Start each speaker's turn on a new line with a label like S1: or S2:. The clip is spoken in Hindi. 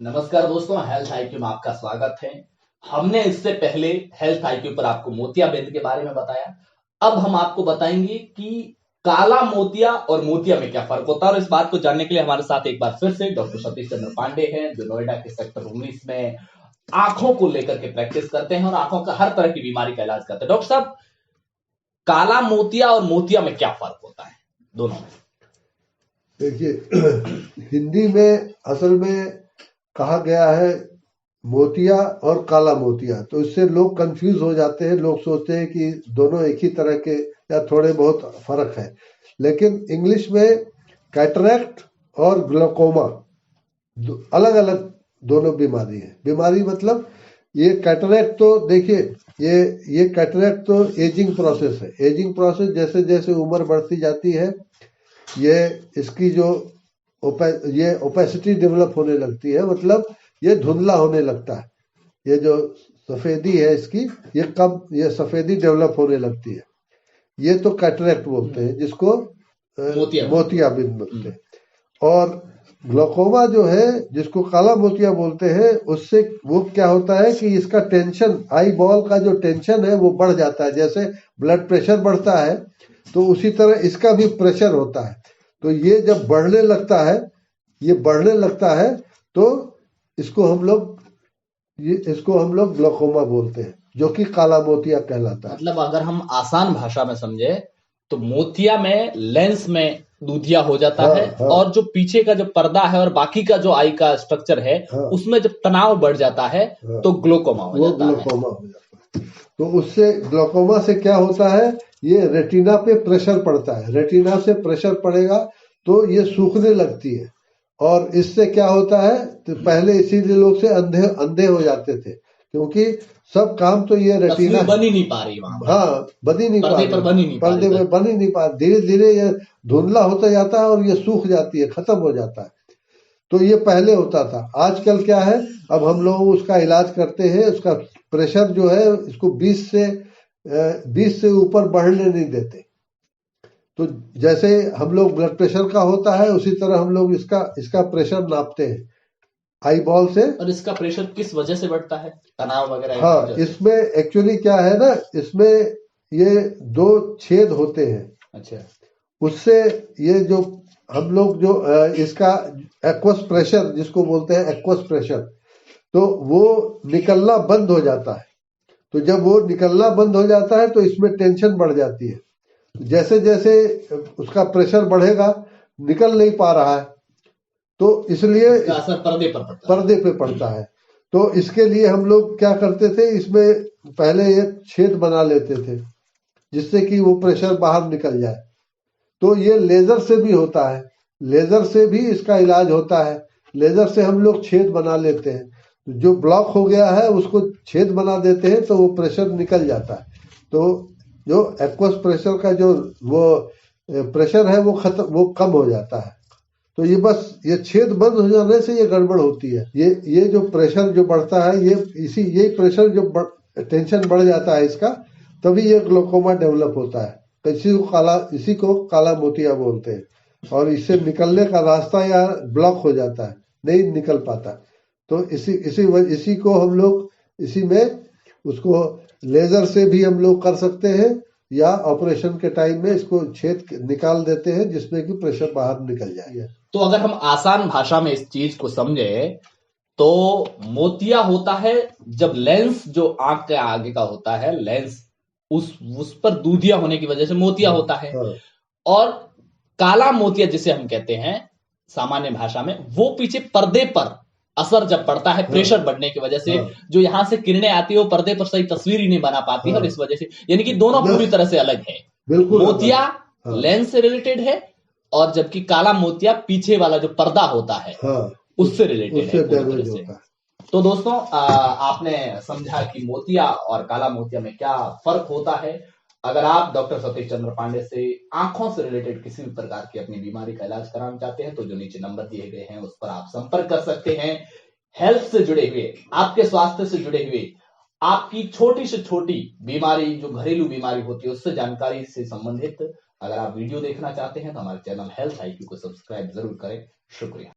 S1: नमस्कार दोस्तों, हेल्थ आईक्यू में आपका स्वागत है। हमने इससे पहले हेल्थ आईक्यू पर आपको मोतियाबिंद के बारे में बताया। अब हम आपको बताएंगे कि काला मोतिया और मोतिया में क्या फर्क होता है। और इस बात को जानने के लिए हमारे साथ एक बार फिर से डॉक्टर सतीश चंद्र पांडे हैं, जो नोएडा के सेक्टर 19 में आंखों को लेकर के प्रैक्टिस करते हैं और आंखों का हर तरह की बीमारी का इलाज करते हैं। डॉक्टर साहब, काला मोतिया और मोतिया में क्या फर्क होता है दोनों में?
S2: देखिए, हिंदी में असल में कहा गया है मोतिया और काला मोतिया, तो इससे लोग कंफ्यूज हो जाते हैं। लोग सोचते हैं कि दोनों एक ही तरह के या थोड़े बहुत फर्क है, लेकिन इंग्लिश में कैटरैक्ट और ग्लूकोमा अलग अलग दोनों बीमारी है। बीमारी मतलब ये कैटरैक्ट तो देखिए, ये कैटरैक्ट तो एजिंग प्रोसेस है। एजिंग प्रोसेस जैसे जैसे उम्र बढ़ती जाती है, ये इसकी जो ये ओपेसिटी डेवलप होने लगती है, मतलब ये धुंधला होने लगता है। ये जो सफेदी है इसकी, ये सफेदी डेवलप होने लगती है। ये तो कैटरैक्ट बोलते हैं, जिसको मोतियाबिंद बोलते हैं। और ग्लूकोमा जो है, जिसको काला मोतिया बोलते हैं, उससे वो क्या होता है कि इसका टेंशन, आई बॉल का जो टेंशन है वो बढ़ जाता है। जैसे ब्लड प्रेशर बढ़ता है, तो उसी तरह इसका भी प्रेशर होता है। तो ये जब बढ़ने लगता है, तो इसको हम लोग ग्लूकोमा बोलते हैं, जो कि काला मोतिया कहलाता है।
S1: मतलब अगर हम आसान भाषा में समझे तो मोतिया में लेंस में दूधिया हो जाता है, और जो पीछे का जो पर्दा है और बाकी का जो आई का स्ट्रक्चर है, उसमें जब तनाव बढ़ जाता है तो ग्लूकोमा हो जाता
S2: है। तो उससे ग्लूकोमा से क्या होता है, ये रेटिना पे प्रेशर पड़ता है। रेटिना से प्रेशर पड़ेगा तो ये सूखने लगती है, और इससे क्या होता है, तो पहले इसीलिए लोग से अंधे हो जाते थे, क्योंकि सब काम तो ये रेटिना
S1: बन ही नहीं पा रही वहां।
S2: हाँ, बन ही नहीं पा रही, पर्दे में बन ही नहीं पा। धीरे धीरे ये धुंधला होता जाता है और ये सूख जाती है, खत्म हो जाता है। तो ये पहले होता था। आजकल क्या है, अब हम लोग उसका इलाज करते हैं। उसका प्रेशर जो है, इसको 20 से ऊपर बढ़ने नहीं देते। तो जैसे हम लोग ब्लड प्रेशर का होता है, उसी तरह हम लोग इसका प्रेशर नापते हैं आई बॉल से।
S1: और इसका प्रेशर किस वजह से बढ़ता है? तनाव वगैरह?
S2: हाँ, इसमें एक्चुअली क्या है ना, इसमें ये 2 छेद होते हैं।
S1: अच्छा।
S2: उससे ये जो हम लोग जो इसका एक्वस प्रेशर जिसको बोलते हैं, एक्वस प्रेशर, तो वो निकलना बंद हो जाता है। तो जब वो निकलना बंद हो जाता है तो इसमें टेंशन बढ़ जाती है। जैसे जैसे उसका प्रेशर बढ़ेगा, निकल नहीं पा रहा है, तो इसलिए
S1: असर
S2: पर्दे पे पड़ता है। तो इसके लिए हम लोग क्या करते थे, इसमें पहले एक छेद बना लेते थे, जिससे कि वो प्रेशर बाहर निकल जाए। तो ये लेजर से भी होता है, लेजर से भी इसका इलाज होता है। लेजर से हम लोग छेद बना लेते हैं, जो ब्लॉक हो गया है उसको छेद बना देते हैं, तो वो प्रेशर निकल जाता है। तो जो एक्वस प्रेशर का जो वो प्रेशर है, वो कम हो जाता है। तो ये बस ये छेद बंद हो जाने से ये गड़बड़ होती है। ये जो प्रेशर जो बढ़ता है, यही प्रेशर जो टेंशन बढ़ जाता है इसका, तभी ये ग्लूकोमा डेवलप होता है। तो इसी को काला मोतिया बोलते हैं। और इससे निकलने का रास्ता या ब्लॉक हो जाता है, नहीं निकल पाता। तो इसी को हम लोग इसी में उसको लेजर से भी हम लोग कर सकते हैं, या ऑपरेशन के टाइम में इसको छेद निकाल देते हैं, जिसमें कि प्रेशर बाहर निकल जाएगा।
S1: तो अगर हम आसान भाषा में इस चीज को समझे तो मोतिया होता है जब लेंस जो आंख के आगे का होता है, लेंस उस पर दूधिया होने की वजह से मोतिया होता है। और काला मोतिया जिसे हम कहते हैं सामान्य भाषा में, वो पीछे पर्दे पर असर जब पड़ता है प्रेशर बढ़ने की वजह से, जो यहां से किरणें आती है वो पर्दे पर सही तस्वीर ही नहीं बना पाती है, और इस वजह से यानी कि दोनों पूरी तरह से अलग है। मोतिया लेंस से रिलेटेड है, और जबकि काला मोतिया पीछे वाला जो पर्दा होता है उससे रिलेटेड है पूरी तरह से। तो दोस्तों, आपने समझा कि मोतिया और काला मोतिया में क्या फर्क होता है। अगर आप डॉक्टर सतीश चंद्र पांडे से आंखों से रिलेटेड किसी भी प्रकार की अपनी बीमारी का इलाज कराना चाहते हैं, तो जो नीचे नंबर दिए गए हैं उस पर आप संपर्क कर सकते हैं। हेल्थ से जुड़े हुए, आपके स्वास्थ्य से जुड़े हुए, आपकी छोटी से छोटी बीमारी, जो घरेलू बीमारी होती है, उससे जानकारी से संबंधित अगर आप वीडियो देखना चाहते हैं तो हमारे चैनल हेल्थ आईक्यू को सब्सक्राइब जरूर करें। शुक्रिया।